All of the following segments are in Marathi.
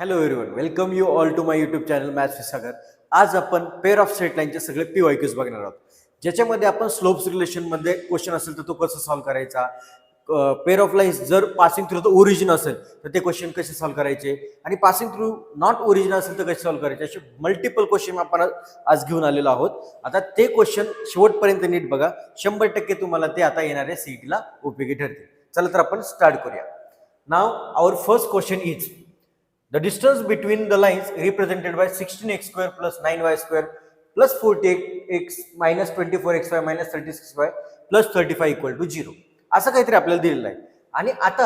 Hello everyone, welcome you all to my YouTube channel maths with Sagar. आज आपण पेअर ऑफ स्ट्रेट लाईनचे सगळे PYQs बघणार आहोत, ज्याच्यामध्ये आपण स्लोप्स रिलेशनमध्ये क्वेश्चन असेल तर तो कसा सॉल्व्ह करायचा, पेअर ऑफ लाईन्स जर पासिंग थ्रू द ओरिजिन असेल तर ते क्वेश्चन कसे सॉल्व्ह करायचे, आणि पासिंग थ्रू नॉट ओरिजिन असेल तर कसे सॉल्व्ह करायचे, असे मल्टिपल क्वेश्चन आपण आज घेऊन आलेलो आहोत. आता ते क्वेश्चन शेवटपर्यंत नीट बघा, 100% तुम्हाला ते आता येणाऱ्या सीईटीला उपयोगी ठरतील. चला तर आपण स्टार्ट करूया. Now our first question is the distance between the lines represented by 16x square plus 9y square plus 40x minus 24xy minus 36y plus 35 equal to 0. असं काहीतरी आपल्याला दिलेलं आहे. आणि आता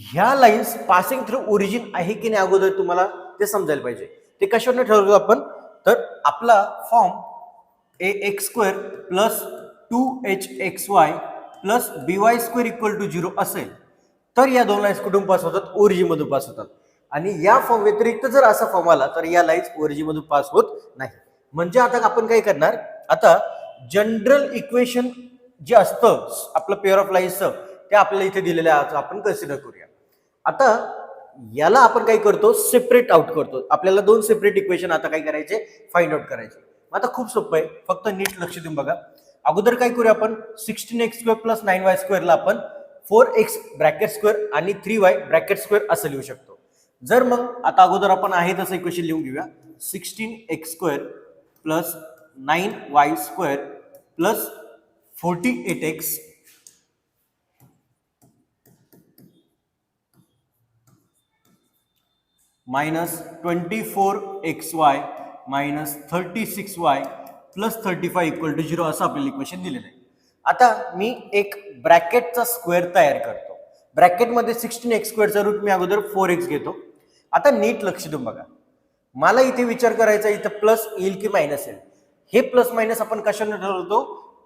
ह्या लाईन्स पासिंग थ्रू ओरिजिन आहे की नाही अगोदर तुम्हाला ते समजायला पाहिजे. ते कशावर ठरवलं आपण, तर आपला form ax square plus 2hxy plus by square equal to 0 असेल तर या दोन लाईन्स कुठून पास होतात, ओरिजिन मधून पास होतात. आणि या फॉर्म व्यतिरिक्त जर असा फॉर्म आला तर या लाईन्स ओरिजिन मधून पास होत नाही. म्हणजे आता आपण काय करणार, आता जनरल इक्वेशन जे असतं आपलं पेअर ऑफ लाईन्सचं ते आपल्याला इथे दिलेलं आहे, आपण कन्सिडर करूया. आता याला आपण काय करतो, सेपरेट आउट करतो. आपल्याला दोन सेपरेट इक्वेशन आता काय करायचे, फाइंड आउट करायचे. आता खूप सोपं आहे, फक्त नीट लक्ष देऊन बघा. अगोदर काय करूया आपण, 16x स्क्वेअर प्लस 9y स्क्वेअरला आपण 4x ब्रॅकेट स्क्वेअर आणि 3y ब्रॅकेट स्क्वेअर असं लिहू शकतो. जर मग आता अगोदर आपण आहे तसं इक्वेशन लिहून घेऊया, 16x square plus 9y square plus 48x minus 24xy minus 36y plus 35 equal to 0 असं आपल्याला इक्वेशन दिलेलं आहे. आता मी एक ब्रॅकेटचा स्क्वेअर तयार करतो. ब्रॅकेटमध्ये 16x स्क्वेअरचा रूट मी अगोदर 4x घेतो. आता नीट लक्ष देऊन बघा, मला इथे विचार करायचा इथं प्लस येईल की मायनस येईल. हे प्लस मायनस आपण कशाने ठरवतो,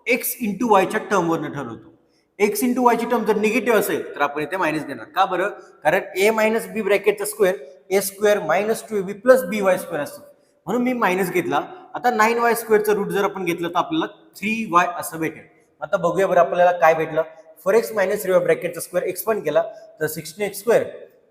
एक्स इंटू वायच्या टर्मवरनं ठरवतो. एक्स इंटू वायची टर्म जर निगेटिव्ह असेल तर आपण इथे मायनस देणार. का बरं, कारण ए मायनस बी ब्रॅकेटचा square a square minus 2ab plus by square असतो, म्हणून मी मायनस घेतला. आता 9y स्क्वेअरचं रूट जर आपण घेतलं तर आपल्याला 3y असं भेटेल. आता बघूया बरं आपल्याला काय भेटलं. 4x minus 3y ब्रॅकेटचा square expand केला तर 16x स्क्वेअर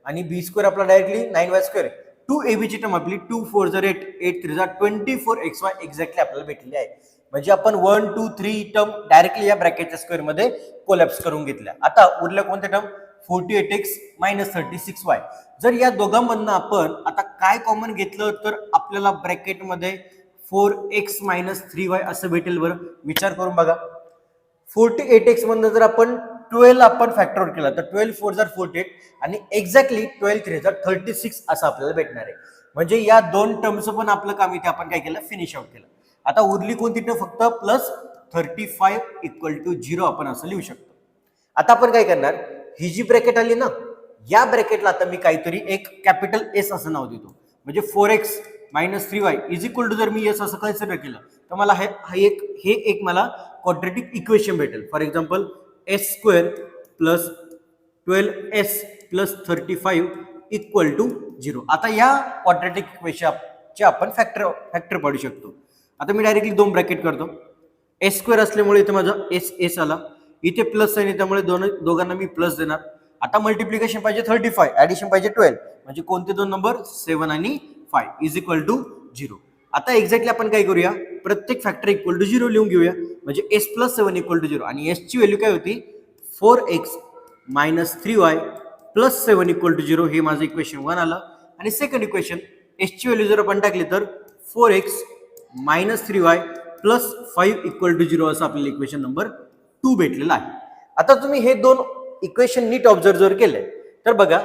आणि बी स्क्वेअर आपला डायरेक्टली 9y स्क्वेअर. 2ab ची टर्म आपली 2 4 8 8 3 24xy एक्झॅक्टली आपल्याला भेटलेली आहे. म्हणजे आपण 1 2 3 टर्म डायरेक्टली या ब्रॅकेटच्या स्क्वेअर मध्ये कोलॅप्स करून घेतल्या. आता उरल्या कोणत्या टर्म, 48x मायनस 36y. जर या दोघांमधनं आपण आता काय कॉमन घेतलं तर आपल्याला ब्रॅकेटमध्ये 4x मायनस 3y असं भेटेल. बरं विचार करून बघा, 48x मधनं जर आपण 12 आपण फॅक्टर आउट केला तर 12 4 जार 48 आणि एक्झॅक्टली 12 3 जार 36 असं आपल्याला भेटणार आहे. म्हणजे या दोन टर्मचं पण आपलं काम इथे आपण काय केलं, फिनिश आउट केलं. आता उरली कोणती टर्म, फक्त प्लस 35 इक्वल टू 0 आपण असं लिहू शकतो. आता आपण काय करणार, ही जी ब्रॅकेट आली ना, या ब्रॅकेटला आता मी काहीतरी एक कॅपिटल एस असं नाव देतो. म्हणजे 4x minus 3y is equal to जर मी एस असं कन्सिडर केलं तर मला हे एक मला क्वाड्रेटिक इक्वेशन भेटेल. For example S square plus 12s plus 35 equal to 0. आता या क्वाड्रेटिक इक्वेशनचे आपण फॅक्टर पाडू शकतो. आता मी डायरेक्टली दोन ब्रॅकेट करतो. एस स्क्वेअर असल्यामुळे इथे माझा एस आला, इथे प्लस आहे त्यामुळे दोघांना मी प्लस देणार. आता मल्टिप्लिकेशन पाहिजे 35, ऍडिशन पाहिजे 12, म्हणजे कोणते दोन नंबर, 7 आणि 5 इज इक्वल टू 0. आता एक्झॅक्टली आपण काय करूया, प्रत्येक फॅक्टर इक्वल टू 0 लिहून घेऊया. म्हणजे s प्लस 7 इक्वल टू 0 आणि s ची व्हॅल्यू काय होती, 4x minus 3y plus 7 equal to 0. हे माझं इक्वेशन 1 आलं. आणि सेकंड इक्वेशन, s ची व्हॅल्यू जर आपण टाकली तर 4x minus 3y plus 5 equal to 0 असं आपल्याला इक्वेशन नंबर 2 भेटलेलं आहे. आता तुम्ही हे दोन इक्वेशन नीट ऑब्झर्व जर केले तर बघा,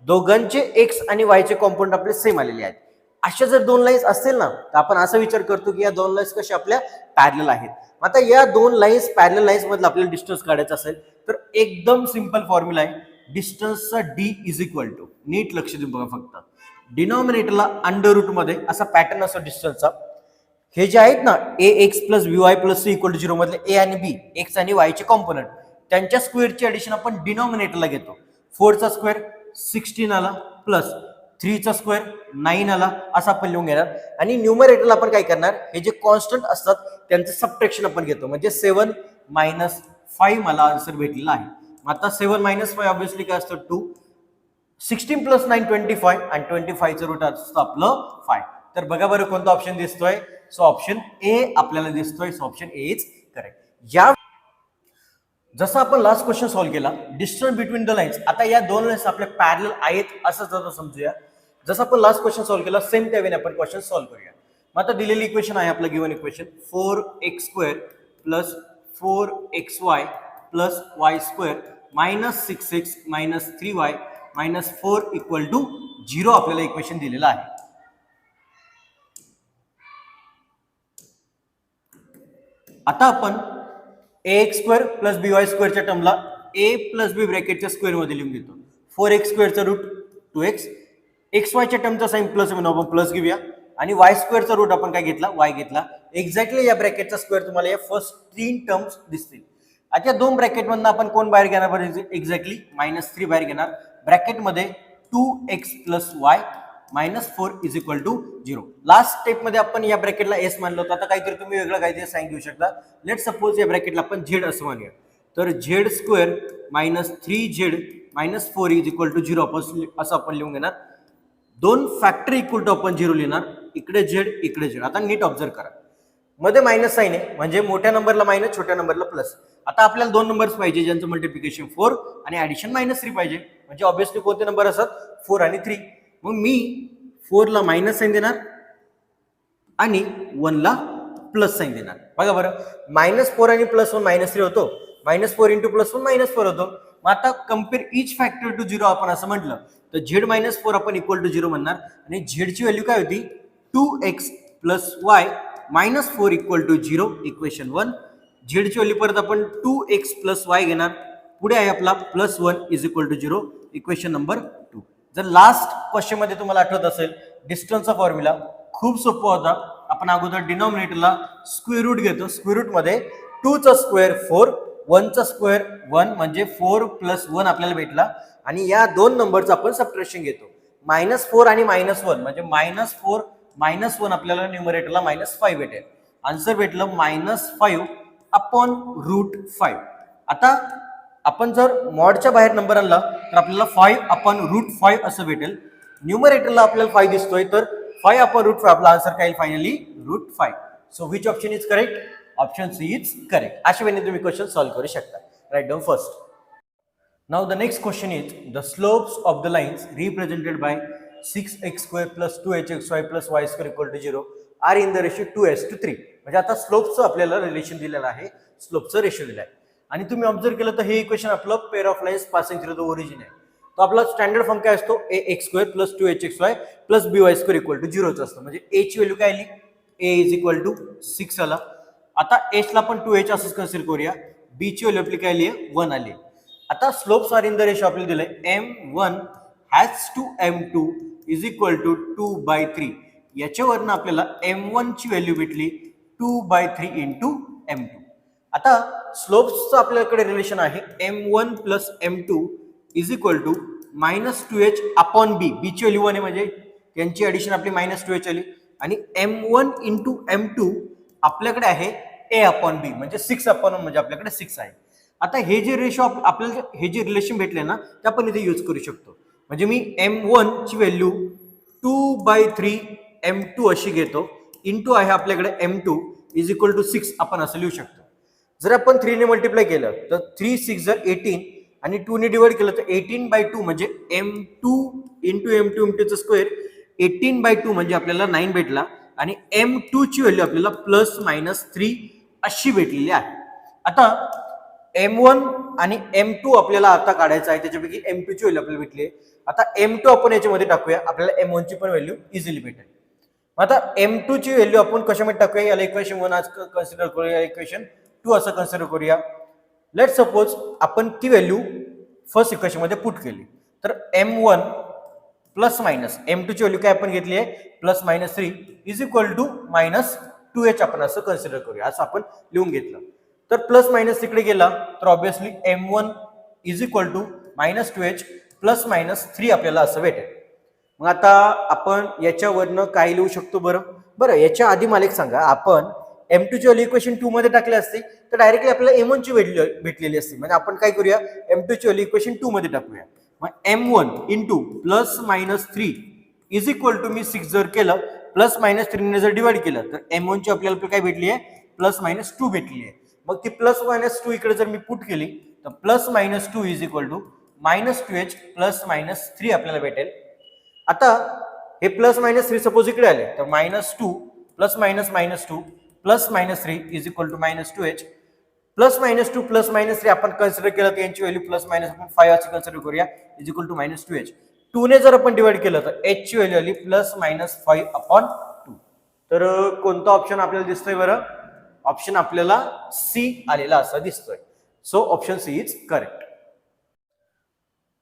दोघांचे एक्स आणि वायचे कॉम्पोनंट आपले सेम आलेले आहेत. अशा जर दोन लाईन्स असतील ना तर आपण असा विचार करतो की या दोन लाईन्स कशा आपल्या पॅरलल आहेत. आता या दोन लाईन्स पॅरलल लाईन्स मधलं आपल्याला डिस्टन्स काढायचं असेल तर एकदम सिंपल फॉर्म्युला आहे, डिस्टन्सचा डी इज इक्वल टू, नीट लक्ष देऊन बघा, फक्त डिनॉमिनेटरला अंडर रूट मध्ये असा पॅटर्न असतो डिस्टन्सचा. हे जे आहेत ना a x plus b y plus c equal to 0 मधले ए आणि बी, एक्स आणि वायचे कॉम्पोनंट, त्यांच्या स्क्वेअरची ऍडिशन आपण डिनॉमिनेटरला घेतो. 4चा स्क्वेअर 16 आला प्लस 3चा स्क्वेअर 9 आला असं आपण लिहून घेणार. आणि न्यूमरेटरला आपण काय करणार, हे जे कॉन्स्टंट असतात त्यांचं सबट्रॅक्शन आपण घेतो. म्हणजे 7 मायनस 5 मला आन्सर भेटलेला आहे. आता 7 मायनस 5 ऑब्व्हियसली काय असतं 2, 16 प्लस 9 25 आणि 25चं रूट असतं आपलं 5. तर बघा बरं कोणता ऑप्शन दिसतोय. सो ऑप्शन ए आपल्याला दिसतोय. So option A is correct. या जसं आपण लास्ट क्वेश्चन सॉल्व्ह केला डिस्टन्स बिटवीन द लाईन्स, आता या दोन लाईन्स आपल्या पॅरलल आहेत असं जर समजूया. जसं आपण लास्ट क्वेश्चन सॉल्व्ह केला सेम त्या वेळी आपण क्वेश्चन सॉल्व्ह करूया. मग आता दिलेली इक्वेशन आहे आपलं given equation 4x² plus 4xy plus y² minus 6x minus 3y minus 4 equal to 0 आपल्याला इक्वेशन दिलेलं आहे. आता आपण ax² प्लस by² च्या टर्मला a प्लस b ब्रॅकेटच्या स्क्वेअर मध्ये लिहून घेतो. 4x² चा रूट 2x, xy च्या टर्मचा साइन प्लस म्हणून आपण प्लस घेऊया आणि y² चा रूट आपण काय घेतला y घेतला. एक्झॅक्टली या ब्रॅकेटचा स्क्वेअर तुम्हाला या फर्स्ट 3 टर्म्स दिसतील. आता दोन ब्रॅकेट मधून आपण कोण बाहेर घेणार एक्झॅक्टली -3 बाहेर घेणार. ब्रॅकेट मध्ये 2x plus y minus 4 is equal to 0. Last step मध्ये आपण या ब्रॅकेटला s मानलं होतं. आता काहीतरी तुम्ही वेगळं काहीतरी साइन घेऊ शकता. लेट सपोज या ब्रॅकेटला आपण z असं मानूया. तर z² minus 3z minus 4 is equal to 0 असं आपण लिहून घेणार. दोन फॅक्टर इक्वल टू आपण 0 लिहिणार. इकडे z इकडे z. आता नीट ऑब्झर्व करा मध्ये मायनस साइन आहे म्हणजे मोठ्या नंबरला मायनस छोट्या नंबरला प्लस. आता आपल्याला दोन नंबर्स पाहिजे ज्यांचं मल्टिप्लिकेशन 4 आणि ऍडिशन -3 पाहिजे. म्हणजे ऑब्विसली कोणते नंबर असतात 4 आणि 3. मग मी 4 ला मायनस साइन देणार आणि 1 ला प्लस साइन देणार. बघा बरं -4 आणि +1 -3 होतो. -4 इंटू +1 -4 होतो. मग आता कम्पेअर इच फॅक्टर टू 0 आपण असं म्हटलं तर z-4 आपण इक्वल टू 0 म्हणणार आणि z ची व्हॅल्यू काय होती 2x plus y minus 4 equal to 0 equation 1. z ची व्हॅल्यू परत आपण 2x प्लस y घेणार. पुढे आहे आपला +1 is equal to 0 equation number 2. जर लास्ट क्वेश्चन मध्ये तुम्हाला आठवत असेल डिस्टन्सचा फॉर्म्युला खूप सोपा होता. आपण अगोदर डिनॉमिनेटरला स्क्वेअर रूट घेतो. स्क्वेअर रूट मध्ये 2 चा स्क्वेअर 4 1 चा स्क्वेअर 1 म्हणजे 4 प्लस 1 आपल्याला भेटला आणि या दोन नंबरचं आपण सबट्रॅक्शन घेतो. -4 आणि -1 म्हणजे -4 -1 आपल्याला न्यूमरेटरला -5 भेटेल. आन्सर भेटलं -5 अपॉन रूट 5. आता आपण जर मॉडच्या बाहेर नंबर आणला तर आपल्याला 5 अपॉन रूट 5 असं भेटेल. न्यूमरेटरला आपल्याला 5 दिसतोय तर 5 अपॉन रूट 5 आपला आन्सर काय finally root 5. So which option is correct? Option C is correct. अशा वेळी तुम्ही क्वेश्चन सॉल्व्ह करू शकता. Write down first. Now the next question is the slopes of the lines represented by 6x² plus 2hxy plus y² equal to 0 are in the ratio 2:3. म्हणजे आता स्लोपचं आपल्याला रिलेशन दिलेलं आहे. स्लोपचं रेशियो दिलं आहे आणि तुम्ही ऑब्झर्व केलं तर हे इक्वेशन आपलं pair of lines passing through the origin आहे. तो आपला स्टँडर्ड फॉर्म काय असतो ax² plus 2hxy plus by² equal to 0 असतं. म्हणजे a ची व्हॅल्यू काय आली a इज इक्वल टू 6 आला. आता h ला आपण 2h असंच कन्सिडर करूया. b ची व्हॅल्यू आपली काय आली 1 आली. आता slopes are in the ratio आपल्याला दिलंय m1 has to m2 is equal to 2/3. याच्यावरनं आपल्याला m1 ची व्हॅल्यू भेटली 2/3 इंटू m2. आता स्लोप्सचं आपल्याकडे रिलेशन आहे m1 plus m2 is equal to -2h upon b. b ची व्हॅल्यू 1 आहे म्हणजे त्यांची ऍडिशन आपली -2h आली आणि m1 इंटू m2 आपल्याकडे आहे a अपॉन b म्हणजे 6 अपॉन 1 म्हणजे आपल्याकडे 6 आहे. आता हे जे रेशो आपल्याला हे जे रिलेशन भेटले ना ते आपण इथे यूज करू शकतो. म्हणजे मी m1 ची व्हॅल्यू 2/3 m2 अशी घेतो इंटू आहे आपल्याकडे m2 इज इक्वल टू 6 आपण असं लिहू शकतो. जर आपण 3 ने मल्टिप्लाय केलं तर 3 6 जर 18 आणि 2 ने डिवाइड केलं तर 18/2 म्हणजे m2 इंटू m2 इंटूचं स्क्वेअर 18/2 म्हणजे आपल्याला 9 भेटला आणि m2 ची व्हॅल्यू आपल्याला +-3 अशी भेटलेली आहे. आता m1 आणि m2 आपल्याला आता काढायचं आहे. त्याच्यापैकी m2 ची व्हॅल्यू आपल्याला भेटली आहे. आता m2 आपण याच्यामध्ये टाकूया आपल्याला m1 ची पण व्हॅल्यू इझिली भेटेल. आता m2 ची व्हॅल्यू आपण कशामध्ये टाकूया याला इक्वेशन 1 आज कन्सिडर करूया इक्वेशन 2 असं कन्सिडर करूया. लेट सपोज आपण ती व्हॅल्यू फर्स्ट इक्वेशन मध्ये पुट केली तर m1 प्लस मायनस m2 ची व्हॅल्यू काय आपण घेतली आहे +-3 इज इक्वल टू -2h आपण असं कन्सिडर करूया. असं आपण लिहून घेतलं तर प्लस- तिकडे गेला तर obviously m1 is equal to -2h +-3 आपल्याला असं भेटेल. मग आता आपण याच्यावरनं काय लिहू शकतो बरं याच्या आधी मला एक सांगा आपण m2 ची व्हॅल्यू इक्वेशन 2 मध्ये टाकली असती तर डायरेक्टली आपल्याला m1 ची व्हॅल्यू भेटलेली असती. म्हणजे आपण काय करूया m2 ची व्हॅल्यू इक्वेशन 2 मध्ये टाकूया. मग m1 into plus minus 3 is equal to मी 6 जर केलं प्लस मायनस 3 ने जर डिवाइड केलं तर m1 ची आपल्याला काय भेटली आहे प्लस मायनस 2 भेटली आहे. मग ती प्लस मायनस 2 इकडे जर मी पुट केली तर plus minus 2 is equal to minus 2h plus minus 3 आपल्याला भेटेल. आता हे प्लस मायनस 3 सपोज इकडे आले तर minus 2 plus minus minus 2 plus minus 3 is equal to minus 2h plus minus 2 plus minus 3 आपण कन्सिडर केलं तर यांची व्हॅल्यू प्लस मायनस आपण 5 अशी कन्सिडर करूया is equal to minus 2h. 2 ने जर आपण डिवाइड केलं तर h ची व्हॅल्यू आली प्लस मायनस 5 अपॉन 2. तर कोणता ऑप्शन आपल्याला दिसतोय बरं? ऑप्शन आपल्याला सी आलेला असा दिसतोय. So option C is correct.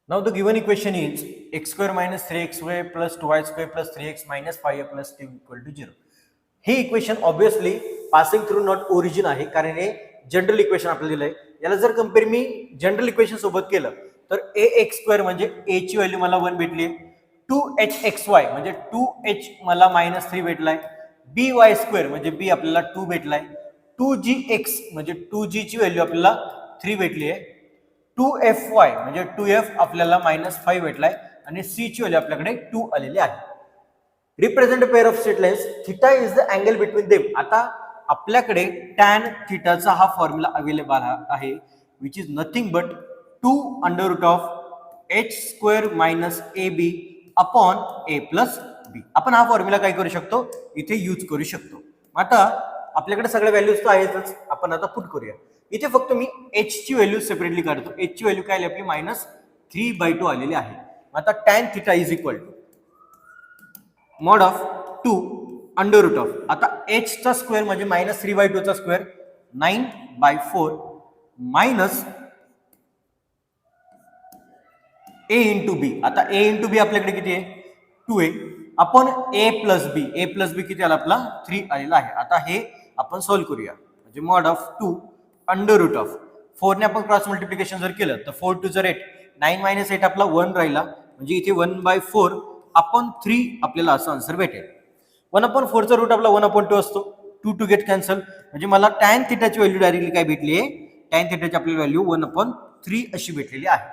Now the given equation is x square minus 3xy plus 2y square plus 3x minus 5y plus 2 equal to 0. हे equation obviously passing through not origin आहे कारण हे जनरल इक्वेशन आपल्याला दिलंय. याला जर कंपेअर मी जनरल इक्वेशन सोबत केलं तर ax स्क्वेअर म्हणजे a ची व्हॅल्यू मला 1 भेटली, 2hxy म्हणजे 2h मला मायनस 3 भेटलाय, by स्क्वेअर म्हणजे b आपल्याला 2 भेटलाय, 2gx म्हणजे 2g ची व्हॅल्यू आपल्याला 3 भेटली आहे, 2fy म्हणजे 2f आपल्याला मायनस 5 भेटलाय आणि c ची व्हॅल्यू आपल्याकडे 2 आलेली आहे. Represent a pair of straight lines, theta is the angle between them. आता आपल्याकडे tan थीटाचा हा फॉर्म्युला अवेलेबल आहे which is nothing but 2 under root of h square minus ab upon a plus b. आपण हा फॉर्म्युला काय करू शकतो इथे यूज करू शकतो. आता आपल्याकडे सगळ्या व्हॅल्यूज तर आहेतच, आपण आता पुट करूया. इथे फक्त मी h ची व्हॅल्यू सेपरेटली काढतो. h ची व्हॅल्यू काय आली आपली मायनस 3/2 आलेली आहे. आता tan theta is equal to mod of 2 under root of, आता h चा स्क्वेअर म्हणजे मायनस 3/2 चा square 9/4 minus a into B. आता a इंटू बी आपल्याकडे किती आहे 2a आपण a प्लस बी किती आला आपला 3 आलेला आहे. आता हे आपण सॉल्व्ह करूया म्हणजे mod of 2 under root of 4 ने आपण क्रॉस मल्टिप्लिकेशन जर केलं तर 4 2 8, 9 मायनस 8 आपला 1 राहिला म्हणजे इथे 1/4 अपॉन 3 आपल्याला असं आन्सर भेटेल. 1/4 चा रूट आपला 1/2 असतो, 2 टू गेट कॅन्सल म्हणजे मला tan थीटाची व्हॅल्यू डायरेक्टली काय भेटली आहे tan थीटाची आपल्याला व्हॅल्यू 1/3 अशी भेटलेली आहे.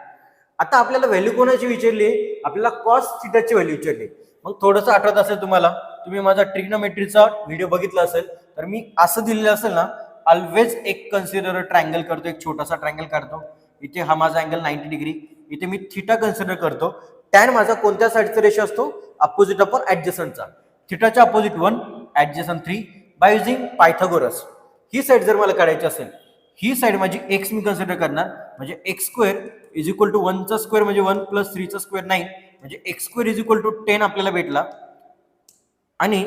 आता आपल्याला व्हॅल्यू कोणाची विचारली आहे आपल्याला कॉस थीटाची व्हॅल्यू विचारली. मग थोडंसं आठवत असेल तुम्हाला, तुम्ही माझा ट्रिग्नोमेट्रीचा व्हिडिओ बघितला असेल तर मी असं दिलेलं असेल ना ऑलवेज एक कन्सिडर ट्रायंगल करतो, एक छोटासा ट्रायंगल काढतो. इथे हा माझा अँगल 90 डिग्री, इथे मी थीटा कन्सिडर करतो. टॅन माझा कोणत्या साईडचा रेशो असतो अपोजिट अपॉन ऍडजसंटचा. थीटाच्या opposite 1 adjacent 3 by using Pythagoras. ही साईड जर मला काढायची असेल ही साईड माझी x मी कन्सिडर करणार म्हणजे x square is equal to 1 चा स्क्वेअर म्हणजे 1 प्लस 3 चा स्क्वेअर 9 म्हणजे x square is equal to 10 आपल्याला भेटला आणि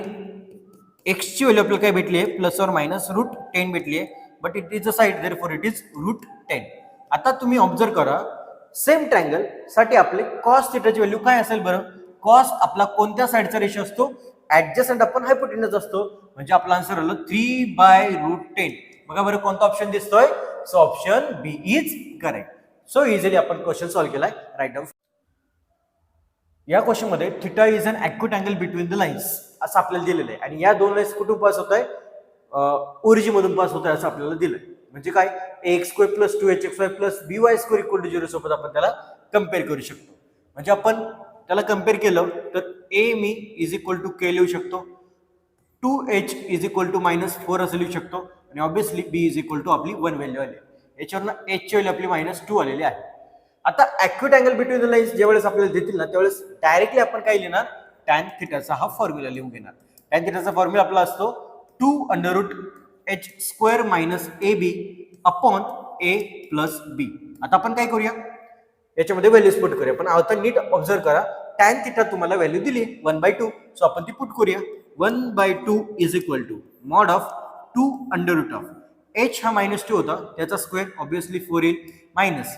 x ची व्हॅल्यू आपल्याला काय भेटली आहे प्लस और मायनस रूट 10 भेटली आहे. But it is a side therefore it is root 10. आता तुम्ही ऑब्झर्व करा सेम ट्रायंगल साठी आपले कॉस थीटाची व्हॅल्यू काय असेल बरं. कॉस आपला कोणत्या साईडचा रेशो असतो ऍडजसंट आपण हायपोटेन्यूज असतो म्हणजे आपला आन्सर आलं 3/√10. बघा बरं कोणता ऑप्शन दिसतोय. So option B is correct. So easily आपण क्वेश्चन सॉल्व्ह केलाय. Write down. या क्वेश्चन मध्ये theta is an acute angle between the lines असं आपल्याला दिलेलं आहे आणि या दोन लाईन्स कुठून पास होत आहे ओरिजिन मधून पास होत आहे असं आपल्याला दिलंय. म्हणजे काय ax square plus 2hxy plus by square equal to 0 सोबत आपण त्याला कम्पेअर करू शकतो. म्हणजे आपण त्याला कम्पेअर केलं तर a मी इज इक्वल टू k लिहू शकतो, 2h इज इक्वल टू -4 असं लिहू शकतो आणि obviously b is equal to आपली 1 व्हॅल्यू आली. याच्यावरनं h ची व्हॅल्यू आपली -2 आलेली आहे. आता acute angle between the lines ज्यावेळेस आपल्याला देतील ना त्यावेळेस डायरेक्टली आपण काय लिहिणार tan थीटाचा हा फॉर्म्युला लिहून घेणार. tan थीटाचा फॉर्म्युला आपला असतो 2√h square minus ab upon a plus b. आता आपण काय करूया याच्यामध्ये व्हॅल्यूज पुट करूया. पण आता नीट ऑब्झर्व करा tan थीटा तुम्हाला व्हॅल्यू दिली 1/2 सो आपण ती पुट करूया. 1/2 is equal to mod of 2√ऑफ h हा -2 होता त्याचा स्क्वेअर ऑब्विसली 4 येईल मायनस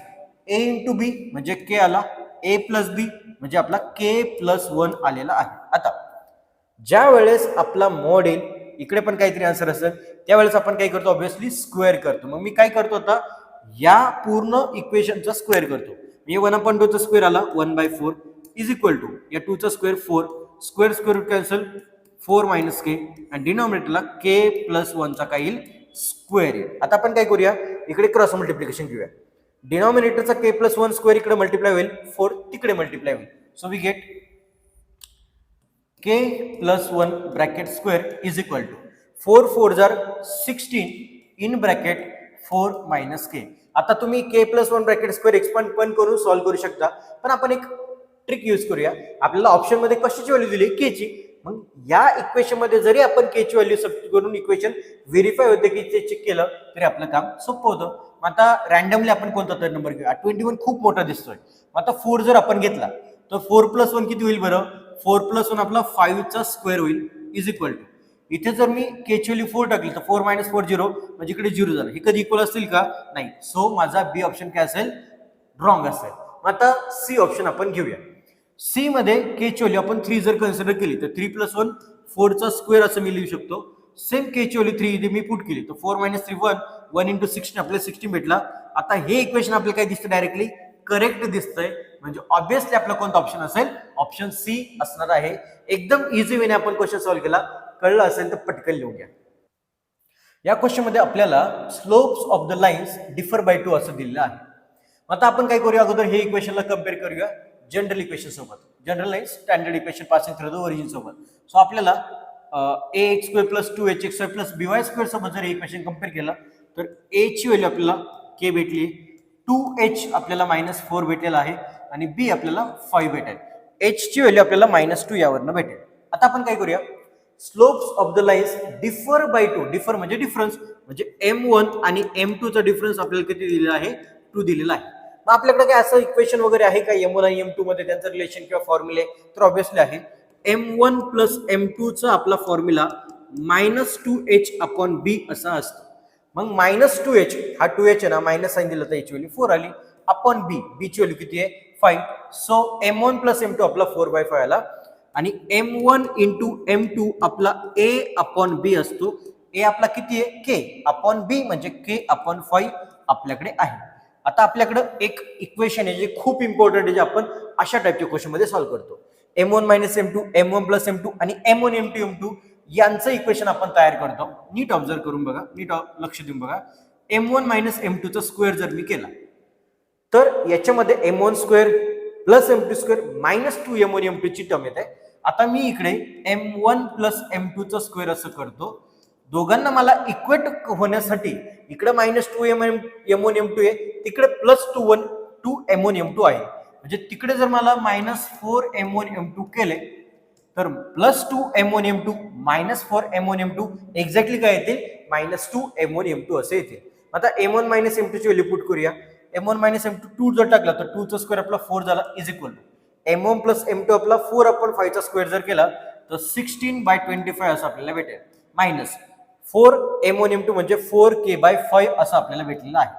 a इंटू बी म्हणजे k आला, a प्लस बी म्हणजे आपला k प्लस 1 आलेला आहे. आता ज्या वेळेस आपला मॉड येईल इकडे पण काहीतरी आन्सर असेल त्यावेळेस आपण काय करतो ऑब्विसली स्क्वेअर करतो. मग मी काय करतो आता या पूर्ण इक्वेशनचा स्क्वेअर करतो. म्हणजे 1/2 चा स्क्वेअर आला 1/4 इज इक्वल टू या 2 चा square 4 square square root cancel 4 minus k आणि डिनॉमिनेटरला k प्लस 1 चा काय येईल स्क्वेअर येईल. आता आपण काय करूया इकडे क्रॉस मल्टिप्लिकेशन घेऊया. डिनॉमिनेटरचा के प्लस 1 स्क्वेअर इकडे मल्टिप्लाय होईल, 4 तिकडे मल्टिप्लाय होईल. So we get K plus 1 bracket square is equal to 4 4 जार 16 इन ब्रॅकेट 4 मायनस के. आता तुम्ही K plus 1 bracket square expand पण करून सॉल्व्ह करू शकता, पण आपण एक ट्रिक यूज करूया. आपल्याला ऑप्शन मध्ये कशाची व्हॅल्यू दिली, के ची. मग या इक्वेशन मध्ये जरी आपण के ची व्हॅल्यू सबस्टिट्यूट करून इक्वेशन व्हेरीफाय होते की ते चेक केलं तरी आपलं काम सोपं होतं. मग आता रॅन्डमली आपण कोणता तर नंबर घेऊया. 21 खूप मोठा दिसतोय. मग आता 4 जर आपण घेतला तर 4 प्लस 1 किती होईल बरं? 4 प्लस 1 आपला 5 चा स्क्वेअर होईल इज इक्वल टू, इथे जर मी के ची व्हॅल्यू 4 टाकली तर 4 मायनस 4 0, म्हणजे इकडे 0 झालं. हे कधी इक्वल असतील का? नाही. सो माझा बी ऑप्शन काय असेल? रॉंग असेल. मग आता सी ऑप्शन आपण घेऊया. सी मध्ये के ची व्हॅल्यू आपण 3 जर कन्सिडर केली तर 3 प्लस 1 4 चा स्क्वेअर असं मी लिहू शकतो. सेम के ची व्हॅल्यू 3 इथे मी पुट केली तर 4 मायनस 3 1, 1 इंटू 16 आपल्याला 16 भेटला. आता हे इक्वेशन आपल्याला काय दिसतं? डायरेक्टली करेक्ट दिसतंय. म्हणजे ऑब्विसली आपला कोणता ऑप्शन असेल? ऑप्शन सी असणार आहे. एकदम इझी वेने आपण क्वेश्चन सॉल्व्ह केला. कळलं असेल तर पटकन लिहून घ्या. या क्वेश्चन मध्ये आपल्याला slopes of the lines differ by 2 असं दिलेलं आहे. आता आपण काय करूया, अगोदर हे इक्वेशनला कम्पेअर करूया जनरल इक्वेशन सोबत. General line standard equation passing through the origin सोबत. सो आपल्याला ax square plus 2hx plus by square सोबत जर इक्वेशन कम्पेअर केलं तर a ची व्हॅल्यू आपल्याला k भेटली, 2h आपल्याला -4 भेटलेला आहे आणि b आपल्याला 5 भेटेल. h ची व्हॅल्यू आपल्याला -2 यावरनं भेटेल. आता आपण काय करूया, slopes of the lines differ by 2. Differ म्हणजे डिफरन्स, म्हणजे m1 आणि m2 चा डिफरन्स आपल्याला किती दिलेला आहे? 2 दिलेला आहे. मग आपल्याकडे काय असं इक्वेशन वगैरे आहे का m1 आणि m2 मध्ये त्यांचं रिलेशन किंवा फॉर्म्युले? तर ऑब्विसली आहे. m1 प्लस m2 चा आपला फॉर्म्युला -2h अपॉन b असा असतो. मग -2h हा 2h आहे ना, मायनस साइन दिलं तर h व्हॅल्यू 4 आली, अपॉन b, b ची व्हॅल्यू किती आहे? 5. सो m1 प्लस m2 आपला 4/5 आला आणि m1 इंटू m2 आपला a अपॉन b असतो. a आपला किती आहे? k अपॉन b, म्हणजे k अपॉन 5 आपल्याकडे आहे. आता आपल्याकडे एक इक्वेशन आहे जे खूप इम्पॉर्टंट आहे, जे आपण अशा टाइपच्या क्वेश्चन मध्ये सॉल्व्ह करतो. m1 minus m2, m1 plus m2 आणि m1 m2 m2 यांचं इक्वेशन आपण तयार करतो. नीट ऑब्झर्व करून बघा, नीट लक्ष देऊन बघा. m1 मायनस m2 चा स्क्वेअर जर मी केला तर याच्यामध्ये m1 square plus m2 square minus 2 m1 m2 ची टर्म येते. आता मी इकडे m1 प्लस m2 चा स्क्वेअर असं करतो. दोघांना मला इक्वेट होण्यासाठी इकडे -2 m1 m2 आहे, तिकडे +2 m1 m2 आहे. म्हणजे तिकडे जर मला -4 m1 m2 केले तर +2 m1 m2 -4 m1 m2 exactly काय येतील? -2 m1 m2 असे येतील. आता m1 मायनस m2 ची व्हॅल्यू पुट करूया. m1 मायनस m2 2 जर टाकला तर 2 चा स्क्वेअर आपला 4 झाला is equal to m1 plus m2 आपला 4 अपॉन 5 चा स्क्वेअर जर केला तर 16/25 असं आपल्याला भेटेल. मायनस 4 m1 m2 म्हणजे 4k/5 असं आपल्याला भेटलेलं आहे.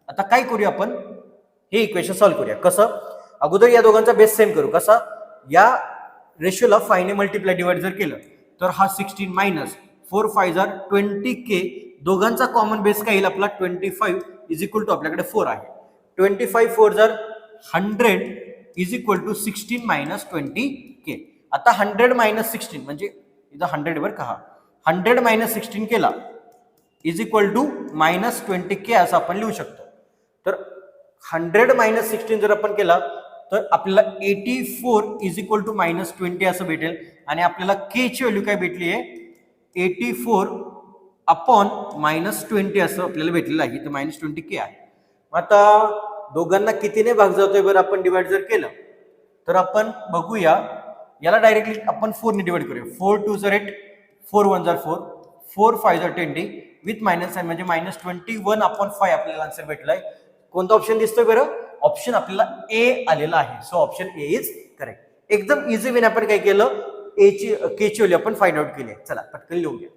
आता काय करूया, आपण हे इक्वेशन सॉल्व्ह करूया. कसं? अगोदर या दोघांचा बेस सेम करू. कसा? या रेशोला 5 ने मल्टिप्लाय डिवाइड जर केलं तर हा 16 मायनस 4 5 जार 20k, दोघांचा कॉमन बेस काय येईल आपला? 25 इज इक्वल टू आपल्याकडे 4 आहे. 25 4 जार 100 is equal to 16 minus 20k. आता 100 मायनस 16 म्हणजे इथं 100 वर का, 100 मायनस 16 केला इज इक्वल टू -20k असं आपण लिहू शकतो. तर 100 मायनस 16 जर आपण केला तर आपल्याला 84 इज इक्वल टू -20 असं भेटेल. आणि आपल्याला k ची व्हॅल्यू काय भेटली आहे? 84 अपॉन -20 असं आपल्याला भेटलेलं आहे. तर -20k आहे. आता दोघांना कितीने भाग जातोय बरं आपण डिवाइड जर केलं तर आपण बघूया, याला डायरेक्टली आपण 4 ने डिवाइड करूया. 4 2 जार 8, 4 1 जार 4, 4 5 जार 20 विथ मायनस साइन म्हणजे -21 अपॉन 5 आपल्याला आन्सर भेटलाय. कोणता ऑप्शन दिसतोय बरं? ऑप्शन आपल्याला ए आलेला आहे. So option A is correct. एकदम इझी वेने आपण काय केलं, ए ची के ची व्हॅल्यू आपण फाइंड आउट केली. चला पटकन लिहून घ्या.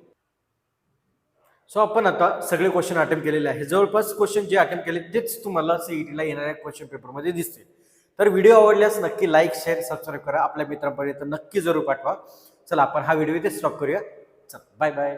सो आपण आता सगळे क्वेश्चन अटेम्प्ट केलेले आहे. जवळपास क्वेश्चन जे अटेम्प्ट केले तेच तुम्हाला सीईटीला येणाऱ्या क्वेश्चन पेपरमध्ये दिसतील. तर व्हिडिओ आवडल्यास नक्की लाईक शेअर सबस्क्राईब करा. आपल्या मित्रांपर्यंत नक्की जरूर पाठवा. चला आपण हा व्हिडिओ इथे स्टॉप करूया. चला बाय बाय.